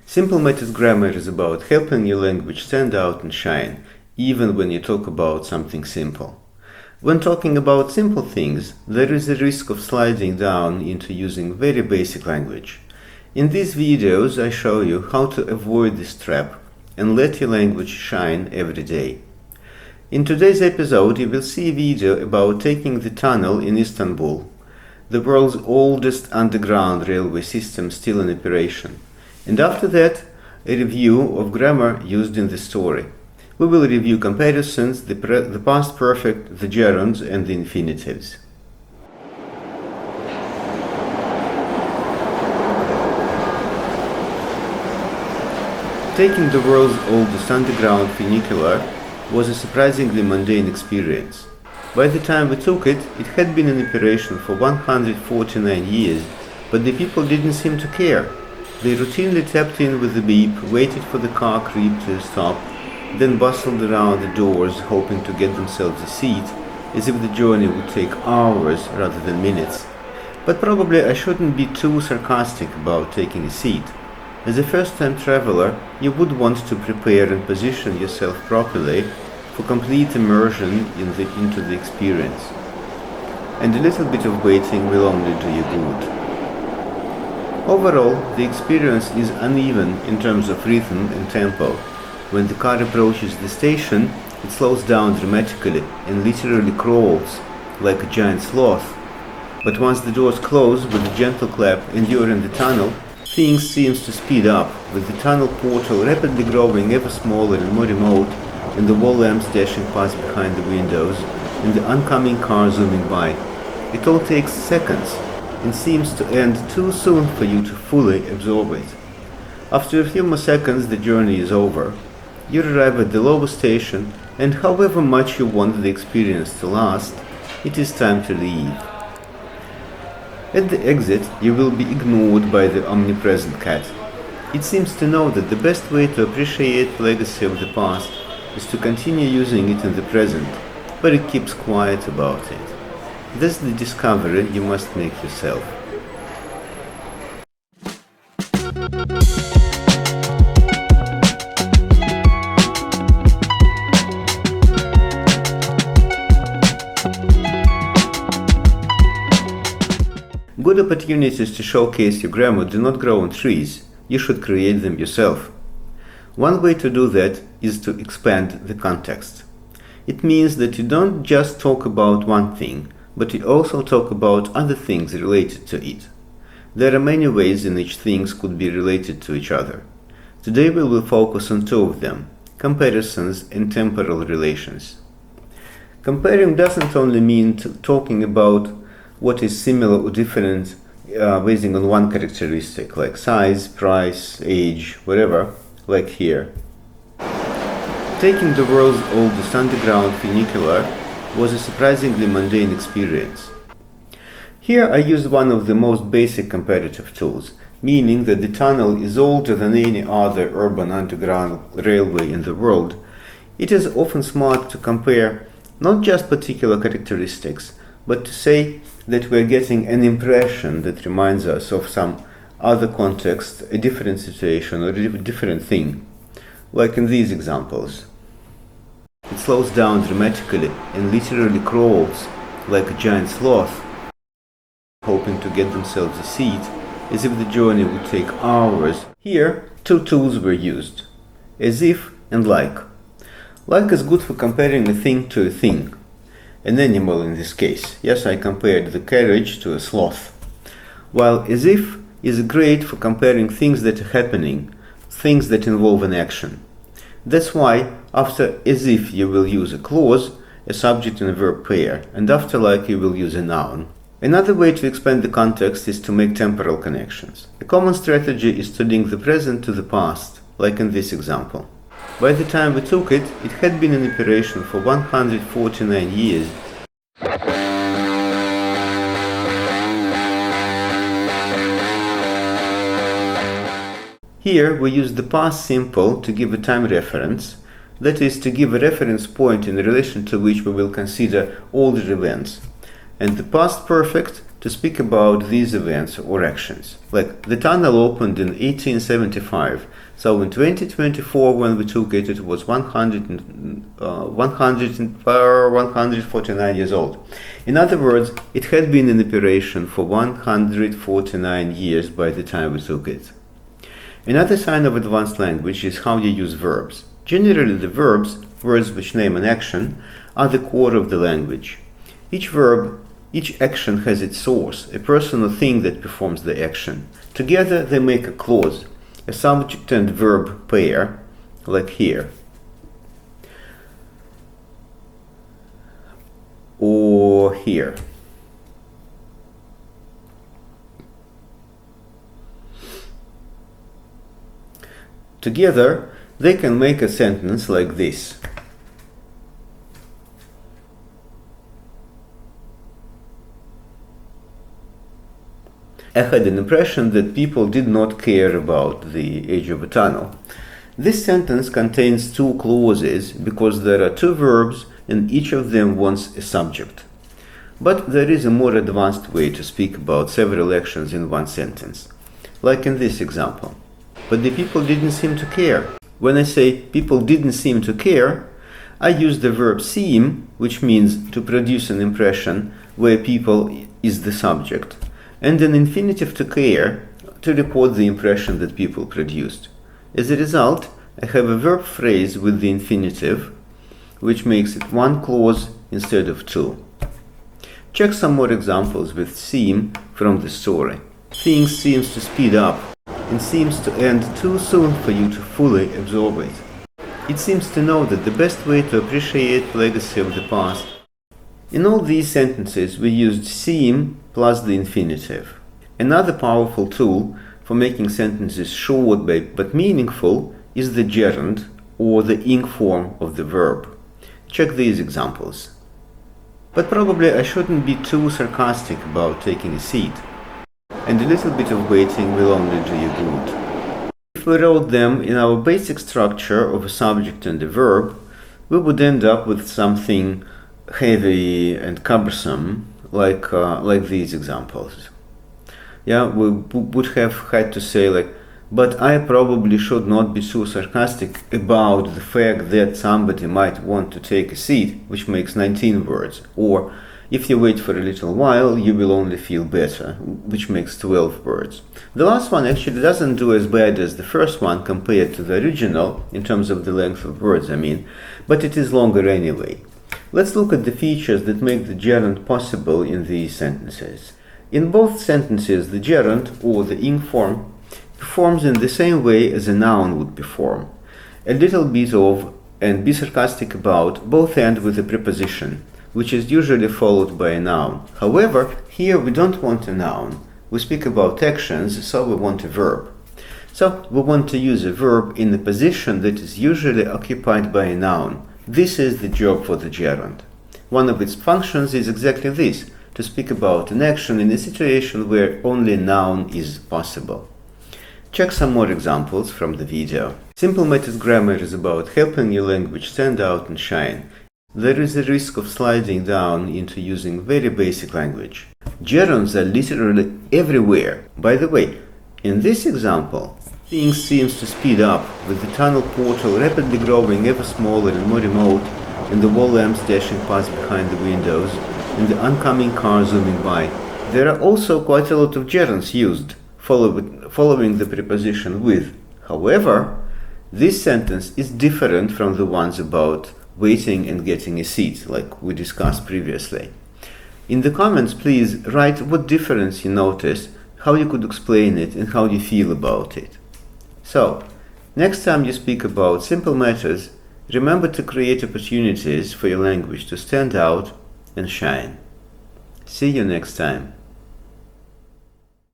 Simple method grammar is about helping your language stand out and shine, even when you talk about something simple. When talking about simple things, there is a risk of sliding down into using very basic language. In these videos, I show you how to avoid this trap and let your language shine every day. In today's episode, you will see a video about taking the tunnel in Istanbul, the world's oldest underground railway system still in operation. And after that, a review of grammar used in the story. We will review comparisons, the past perfect, the gerunds, and the infinitives. Taking the world's oldest underground funicular was a surprisingly mundane experience. By the time we took it, it had been in operation for 149 years, but the people didn't seem to care. They routinely tapped in with the beep, waited for the car creep to a stop, then bustled around the doors hoping to get themselves a seat, as if the journey would take hours rather than minutes. But probably I shouldn't be too sarcastic about taking a seat. As a first-time traveler, you would want to prepare and position yourself properly for complete immersion into the experience. And a little bit of waiting will only do you good. Overall, the experience is uneven in terms of rhythm and tempo. When the car approaches the station, it slows down dramatically and literally crawls like a giant sloth. But once the doors close with a gentle clap and you're in the tunnel, things seem to speed up, with the tunnel portal rapidly growing ever smaller and more remote, and the wall lamps dashing past behind the windows, and the oncoming car zooming by. It all takes seconds, and seems to end too soon for you to fully absorb it. After a few more seconds, the journey is over. You arrive at the lower station, and however much you want the experience to last, it is time to leave. At the exit, you will be ignored by the omnipresent cat. It seems to know that the best way to appreciate the legacy of the past is to continue using it in the present, but it keeps quiet about it. That's the discovery you must make yourself. Good opportunities to showcase your grammar do not grow on trees. You should create them yourself. One way to do that is to expand the context. It means that you don't just talk about one thing, but you also talk about other things related to it. There are many ways in which things could be related to each other. Today we will focus on two of them: comparisons and temporal relations. Comparing doesn't only mean talking about what is similar or different based on one characteristic, like size, price, age, whatever, like here. Taking the world's oldest underground funicular was a surprisingly mundane experience. Here I used one of the most basic comparative tools, meaning that the tunnel is older than any other urban underground railway in the world. It is often smart to compare not just particular characteristics, but to say that we are getting an impression that reminds us of some other context, a different situation, or a different thing, like in these examples. It slows down dramatically and literally crawls like a giant sloth, hoping to get themselves a seat, as if the journey would take hours. Here, two tools were used: as if and like. Like is good for comparing a thing to a thing, an animal in this case. Yes, I compared the carriage to a sloth. While as if is great for comparing things that are happening, things that involve an action. That's why after as if you will use a clause, a subject and a verb pair, and after like you will use a noun. Another way to expand the context is to make temporal connections. A common strategy is to link the present to the past, like in this example. By the time we took it, it had been in operation for 149 years. Here we use the past simple to give a time reference, that is, to give a reference point in relation to which we will consider older events, and the past perfect to speak about these events or actions. Like the tunnel opened in 1875, so in 2024 when we took it, it was 149 years old. In other words, it had been in operation for 149 years by the time we took it. Another sign of advanced language is how you use verbs. Generally, the verbs, words which name an action, are the core of the language. Each action has its source, a person or thing that performs the action. Together they make a clause, a subject and verb pair, like here. Or here. Together they can make a sentence like this. I had an impression that people did not care about the edge of a tunnel. This sentence contains two clauses because there are two verbs and each of them wants a subject. But there is a more advanced way to speak about several actions in one sentence, like in this example. But the people didn't seem to care. When I say people didn't seem to care, I use the verb seem, which means to produce an impression where people is the subject, and an infinitive to care to record the impression that people produced. As a result, I have a verb phrase with the infinitive, which makes it one clause instead of two. Check some more examples with seem from the story. Things seems to speed up and seems to end too soon for you to fully absorb it. It seems to know that the best way to appreciate the legacy of the past. In all these sentences we used seem plus the infinitive. Another powerful tool for making sentences short but meaningful is the gerund, or the ing form of the verb. Check these examples. But probably I shouldn't be too sarcastic about taking a seat, and a little bit of waiting will only do you good. If we wrote them in our basic structure of a subject and a verb, we would end up with something heavy and cumbersome, like these examples. Yeah, we would have had to say like, but I probably should not be so sarcastic about the fact that somebody might want to take a seat, which makes 19 words, or if you wait for a little while, you will only feel better, which makes 12 words. The last one actually doesn't do as bad as the first one compared to the original, in terms of the length of words, I mean, but it is longer anyway. Let's look at the features that make the gerund possible in these sentences. In both sentences, the gerund, or the ing form, performs in the same way as a noun would perform. A little bit of, and be sarcastic about, both end with a preposition, which is usually followed by a noun. However, here we don't want a noun. We speak about actions, so we want a verb. So we want to use a verb in a position that is usually occupied by a noun. This is the job for the gerund. One of its functions is exactly this, to speak about an action in a situation where only a noun is possible. Check some more examples from the video. Simple Natters grammar is about helping your language stand out and shine. There is a risk of sliding down into using very basic language. Gerunds are literally everywhere. By the way, in this example, things seems to speed up, with the tunnel portal rapidly growing ever smaller and more remote, and the wall lamps dashing past behind the windows, and the oncoming car zooming by. There are also quite a lot of gerunds used, following the preposition with. However, this sentence is different from the ones about waiting and getting a seat, like we discussed previously. In the comments, please write what difference you noticed, how you could explain it, and how you feel about it. So, next time you speak about simple matters, remember to create opportunities for your language to stand out and shine. See you next time.